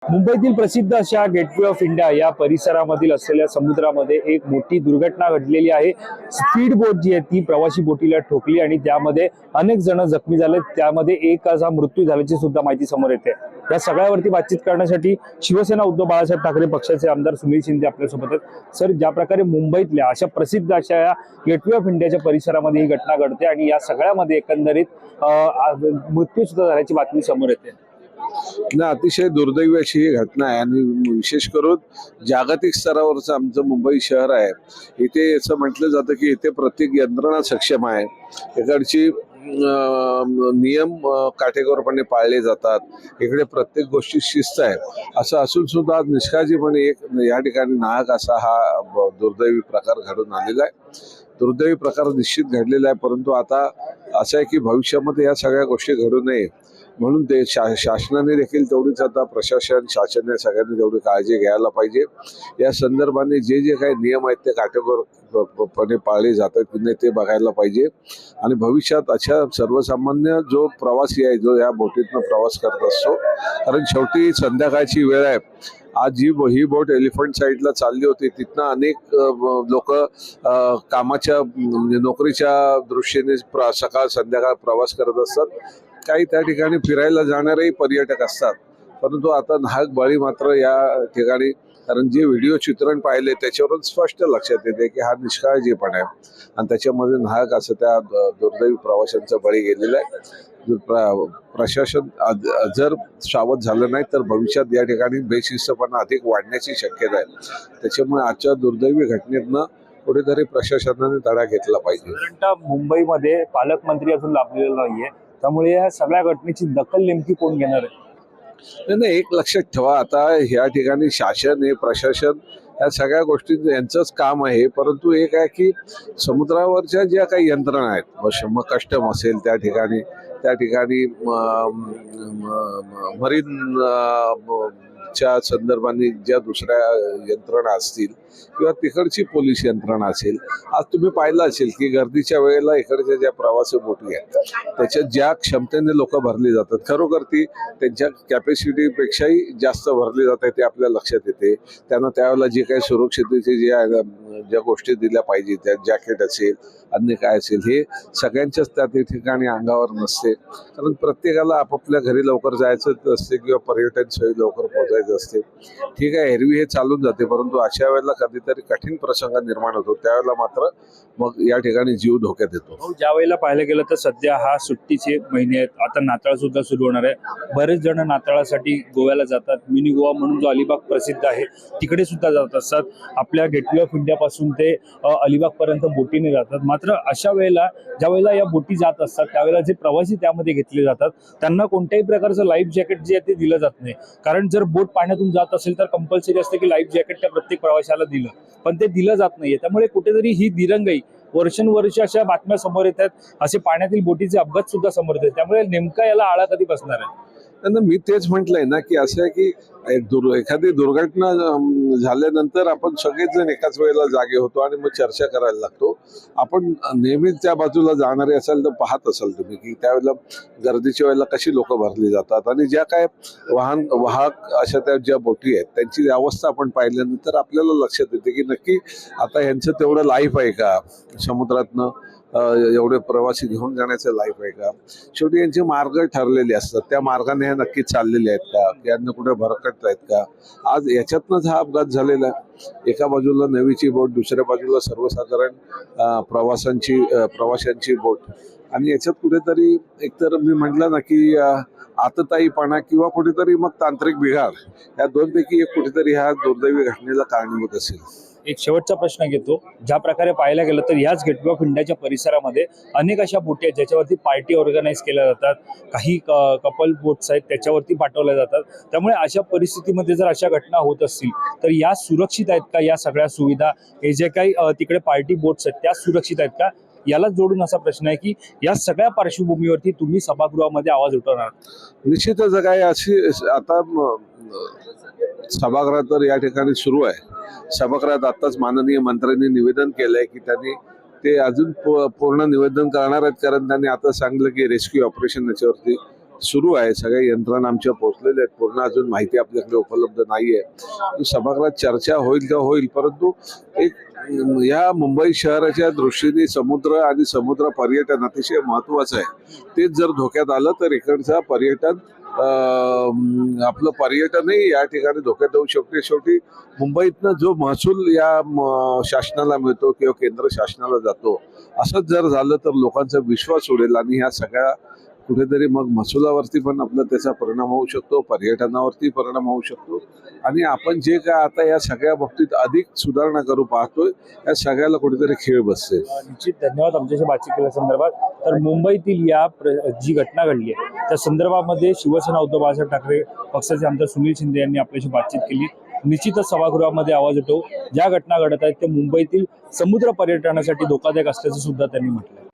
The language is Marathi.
मुंबईतील प्रसिद्ध अशा गेटवे ऑफ इंडिया या परिसरामधील असलेल्या समुद्रामध्ये एक मोठी दुर्घटना घडलेली आहे। स्पीड बोट जी आहे ती प्रवासी बोटीला ठोकली आणि त्यामध्ये अनेक जण जखमी झाले। त्यामध्ये एकाचा मृत्यू झाल्याची सुद्धा माहिती समोर येते। या सगळ्यावरती बातचीत करण्यासाठी शिवसेना उद्धव बाळासाहेब ठाकरे पक्षाचे आमदार सुनील शिंदे आपल्यासोबत आहेत। सर, ज्या प्रकारे मुंबईतल्या अशा प्रसिद्ध अशा या गेटवे ऑफ इंडियाच्या परिसरामध्ये ही घटना घडते आणि या सगळ्यामध्ये एकंदरीत मृत्यू सुद्धा झाल्याची बातमी समोर येते। अतिशय दुर्दैवी अशी ही घटना आहे आणि विशेष करून जागतिक स्तरावरचं आमचं मुंबई शहर आहे। इथे असं म्हटलं जातं की इथे प्रत्येक यंत्रणा सक्षम आहे। इकडची नियम काटेकोरपणे पाळले जातात। इकडे प्रत्येक गोष्टी शिस्त आहे। असं असून सुद्धा निष्काळजीपणे एक या ठिकाणी नाहक असा हा दुर्दैवी प्रकार घडून आलेला आहे। दुर्दैवी प्रकार निश्चित घडलेला आहे, परंतु आता असं आहे की भविष्यामध्ये या सगळ्या गोष्टी घडू नये म्हणून ते शासनाने देखील तेवढीच आता प्रशासन शासन सगळ्यांनी तेवढी काळजी घ्यायला पाहिजे। या संदर्भाने जे जे काही नियम आहेत ते काटेकोरपणे पाळले जातात की नाही ते बघायला पाहिजे आणि भविष्यात अशा सर्वसामान्य जो प्रवासी आहे जो या बोटीतनं प्रवास करत असतो, कारण शेवटी संध्याकाळची वेळ आहे। आज ही बोट एलिफंट साईडला चालली होती, तिथनं अनेक लोक कामाच्या म्हणजे नोकरीच्या दृष्टीने सकाळ संध्याकाळ प्रवास करत असतात। काही त्या ठिकाणी फिरायला जाणारेही पर्यटक असतात, परंतु आता नाहक बळी मात्र या ठिकाणी, कारण जे व्हिडिओ चित्रण पाहिले त्याच्यावरून स्पष्ट लक्षात येते की हा निष्काळजीपणा आहे आणि त्याच्यामध्ये नाहक असं त्या दुर्दैवी प्रवाशांचा बळी गेलेला आहे। प्रशासन जर सावध झालं नाही तर भविष्यात या ठिकाणी बेशिस्तपणा अधिक वाढण्याची शक्यता आहे। त्याच्यामुळे आजच्या दुर्दैवी घटनेतनं कुठेतरी प्रशासनाने धडा घेतला पाहिजे। साधारणतः मुंबईमध्ये पालकमंत्री अजून लाभलेला नाहीये, त्यामुळे या सगळ्या घटनेची दखल नेमकी कोण घेणार आहे? नाही, एक लक्षात ठेवा, आता ह्या ठिकाणी शासन हे प्रशासन या सगळ्या गोष्टी यांचंच काम आहे, परंतु एक आहे की समुद्रावरच्या ज्या काही यंत्रणा आहेत, मग कस्टम असेल त्या ठिकाणी मरीन च्या संदर्भाने ज्या दुसऱ्या यंत्रणा असतील किंवा तिकडची पोलीस यंत्रणा असेल, आज तुम्ही पाहिलं असेल की गर्दीच्या वेळेला इकडच्या ज्या प्रवासी बोटी आहेत त्याच्यात ज्या क्षमतेने लोक भरली जातात, खरोखर ती त्यांच्या कॅपॅसिटीपेक्षाही जास्त भरली जाते ते आपल्या लक्षात येते। त्यांना त्यावेळेला जे काही सुरक्षिततेचे ज्या गोष्टी दिल्या पाहिजे, त्या जॅकेट असेल अन्य काय असेल, हे सगळ्यांच्याच त्या ठिकाणी अंगावर नसते, कारण प्रत्येकाला आपापल्या घरी लवकर जायचं असते किंवा पर्यटन स्थळी लवकर पोहोचायचं असते। ठीक आहे, एरवी हे चालून जाते, परंतु अशा वेळेला कधीतरी कठीण प्रसंग निर्माण होतो, त्यावेळेला मात्र मग या ठिकाणी जीव धोक्यात येतो। ज्या वेळेला पाहायला गेलं तर सध्या हा सुट्टीचे महिने आहेत, आता नाताळ सुद्धा सुरू होणार आहे। बरेच जण नाताळासाठी गोव्याला जातात, मिनी गोवा म्हणून जो अलिबाग प्रसिद्ध आहे तिकडे सुद्धा जात असतात। आपल्या गेटवे ऑफ इंडिया पासून ते अलिबाग पर्यंत बोटीने जातात। मात्र अशा वेळेला ज्या वेळेला या बोटी जात असतात त्यावेळेला जे प्रवासी त्यामध्ये घेतले जातात त्यांना कोणत्याही प्रकारचं लाईफ जॅकेट जे आहे ते दिलं जात नाही, कारण जर बोट पाण्यातून जात असेल तर कंपल्सरी असते की लाईफ जॅकेट त्या प्रत्येक प्रवाशाला दिलं, पण ते दिलं जात नाहीये। त्यामुळे कुठेतरी ही दिरंगाई वर्षानुवर्ष अशा बातम्या समोर येतात, असे पाण्यातील बोटीचे अपघात सुद्धा समोर येतात। त्यामुळे नेमका याला आळा कधी बसणार आहे? मी तेच म्हटलंय ना की असं आहे की एखादी दुर्घटना झाल्यानंतर आपण सगळेच जण एकाच वेळेला जागे होतो आणि मग चर्चा करायला लागतो। आपण नेहमीच त्या बाजूला जाणारे असाल तर पाहत असाल तुम्ही की त्यावेळेला गर्दीच्या वेळेला कशी लोक भरली जातात आणि ज्या काय वाहक अशा त्या ज्या बोटी आहेत त्यांची अवस्था आपण पाहिल्यानंतर आपल्याला लक्षात येते की नक्की आता यांचं तेवढं लाईफ आहे का, समुद्रातनं एवढे प्रवासी घेऊन जाण्याचं लाईफ आहे का। शेवटी यांचे मार्ग ठरलेले असतात, त्या मार्गाने हे नक्की चाललेले आहेत का, यांना कुठे भरकटत आहेत का। आज याच्यातनंच हा अपघात झालेला आहे। एका बाजूला नवीची बोट, दुसऱ्या बाजूला सर्वसाधारण प्रवाशांची बोट, आणि याच्यात कुठेतरी एकतर मी म्हटलं ना की आतताईपणा किंवा कुठेतरी मग तांत्रिक बिघाड, या दोनपैकी एक कुठेतरी ह्या दुर्दैवी घटनेला कारणीभूत असेल। एक शेवटचा प्रश्न घेतो, ज्या प्रकारे पाहायला गेलं तर याच गेटवे ऑफ इंडियाच्या परिसरामध्ये अनेक अशा बोटी आहेत ज्याच्यावरती पार्टी ऑर्गनाईज केल्या जातात, काही कपल बोट्स आहेत त्याच्यावरती पाठवल्या जातात। त्यामुळे अशा परिस्थितीमध्ये जर अशा घटना होत असतील तर या सुरक्षित आहेत का? या सगळ्या सुविधा, हे जे काही तिकडे पार्टी बोट्स आहेत त्या सुरक्षित आहेत का? याला जोडून असा प्रश्न आहे की या सगळ्या पार्श्वभूमीवरती तुम्ही सभागृहामध्ये आवाज उठवणार? निश्चितच काय अशी आता सभागृह तर या ठिकाणी सुरू आहे। सभागृहात आताच माननीय मंत्र्यांनी निवेदन केलंय की त्यांनी ते अजून पूर्ण निवेदन करणार आहेत, कारण त्यांनी आता सांगितलं की रेस्क्यू ऑपरेशन याच्यावरती सुरू आहे. सगळ्या यंत्रणा आमच्या पोहोचलेल्या आहेत. पूर्ण अजून माहिती आपल्याकडे उपलब्ध नाहीये. सभागृहात चर्चा होईल तर होईल, परंतु एक या मुंबई शहराच्या दृष्टीने समुद्र आणि समुद्र पर्यटन अतिशय महत्वाचं आहे. तेच जर धोक्यात आलं तर इकडचा पर्यटन आपलं पर्यटनही या ठिकाणी धोक्यात येऊ शकते. शेवटी मुंबईतनं जो महसूल या शासनाला मिळतो किंवा केंद्र शासनाला जातो, असंच जर झालं तर लोकांचा विश्वास उडेल आणि ह्या सगळ्या कुठेतरी मग महसुलावरती पण आपला त्याचा परिणाम होऊ शकतो, पर्यटनावरती परिणाम होऊ शकतो. आणि आपण जे काय आता या सगळ्या बाबतीत अधिक सुधारणा करू पाहतोय, या सगळ्याला कुठेतरी खेळ बसते. निश्चित धन्यवाद आमच्याशी बातचीत केल्या संदर्भात. तर मुंबईतील या जी घटना घडली आहे त्या संदर्भामध्ये शिवसेना उद्धव बाळासाहेब ठाकरे पक्षाचे आमदार सुनील शिंदे यांनी आपल्याशी बातचीत केली. निश्चितच सभागृहामध्ये आवाज उठवू. ज्या घटना घडत आहेत ते मुंबईतील समुद्र पर्यटनासाठी धोकादायक असल्याचं सुद्धा त्यांनी म्हटलं.